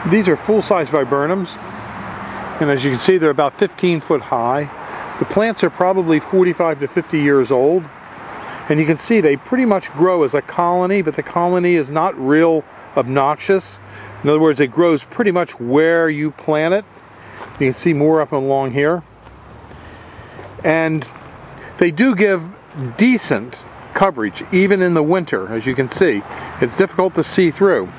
These are full-size viburnums, and as you can see, they're about 15 foot high. The plants are probably 45 to 50 years old, and you can see they pretty much grow as a colony, but the colony is not real obnoxious. In other words, it grows pretty much where you plant it. You can see more up along here. And they do give decent coverage, even in the winter, as you can see. It's difficult to see through.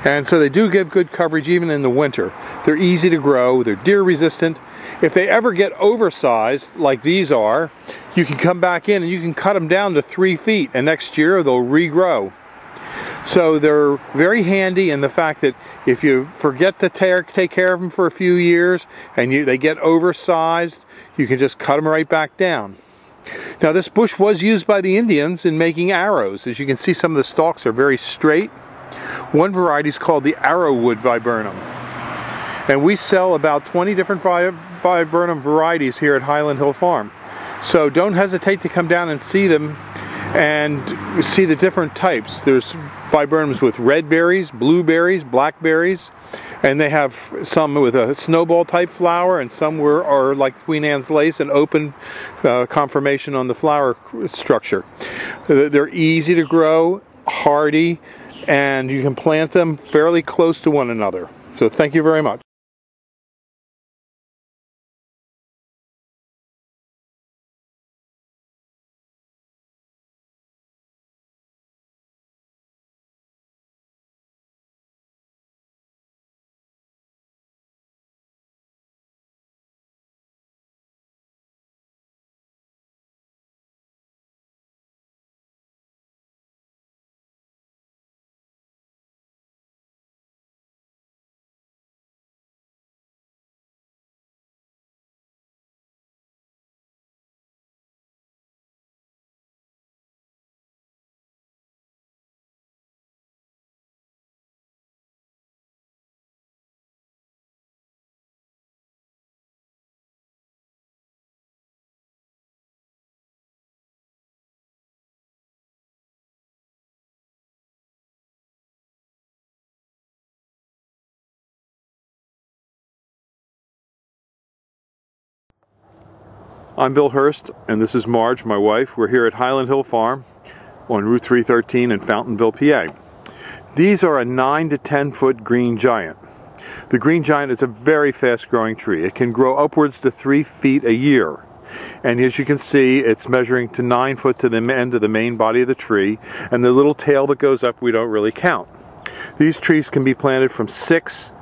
And so they do give good coverage even in the winter. They're easy to grow, they're deer resistant. If they ever get oversized, like these are, you can come back in and you can cut them down to 3 feet, and next year they'll regrow. So they're very handy in the fact that if you forget to take care of them for a few years and they get oversized, you can just cut them right back down. Now, this bush was used by the Indians in making arrows. As you can see, some of the stalks are very straight. One variety is called the arrowwood viburnum. And we sell about 20 different viburnum varieties here at Highland Hill Farm. So don't hesitate to come down and see them and see the different types. There's viburnums with red berries, blueberries, blackberries, and they have some with a snowball type flower, and some are like Queen Anne's lace, an open conformation on the flower structure. They're easy to grow, hardy, and you can plant them fairly close to one another. So thank you very much. I'm Bill Hurst, and this is Marge, my wife. We're here at Highland Hill Farm on Route 313 in Fountainville, PA. These are a 9 to 10 foot green giant. The green giant is a very fast growing tree. It can grow upwards to 3 feet a year. And as you can see, it's measuring to 9 foot to the end of the main body of the tree, and the little tail that goes up we don't really count. These trees can be planted from 6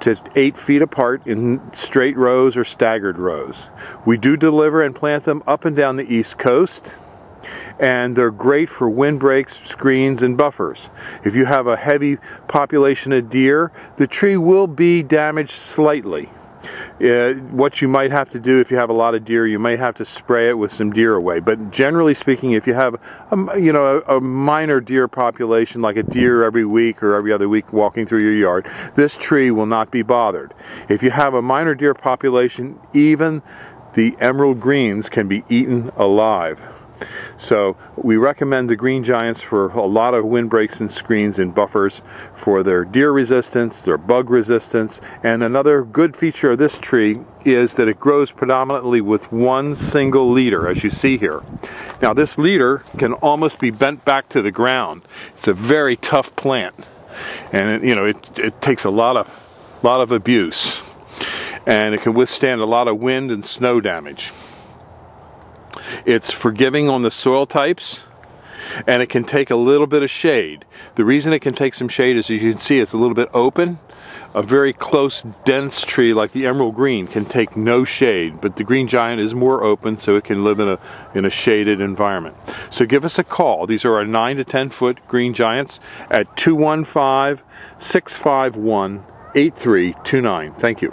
to 8 feet apart in straight rows or staggered rows. We do deliver and plant them up and down the East Coast, and they're great for windbreaks, screens, and buffers. If you have a heavy population of deer, the tree will be damaged slightly. What you might have to do if you have a lot of deer, you might have to spray it with some deer away. But generally speaking, if you have a minor deer population, like a deer every week or every other week walking through your yard, this tree will not be bothered. If you have a minor deer population, even the emerald greens can be eaten alive. So we recommend the green giants for a lot of windbreaks and screens and buffers for their deer resistance, their bug resistance, and another good feature of this tree is that it grows predominantly with one single leader, as you see here. Now this leader can almost be bent back to the ground. It's a very tough plant, and it takes a lot of abuse, and it can withstand a lot of wind and snow damage. It's forgiving on the soil types, and it can take a little bit of shade. The reason it can take some shade is, as you can see, it's a little bit open. A very close, dense tree like the emerald green can take no shade, but the green giant is more open, so it can live in a shaded environment. So give us a call. These are our 9 to 10 foot green giants at 215-651-8329. Thank you.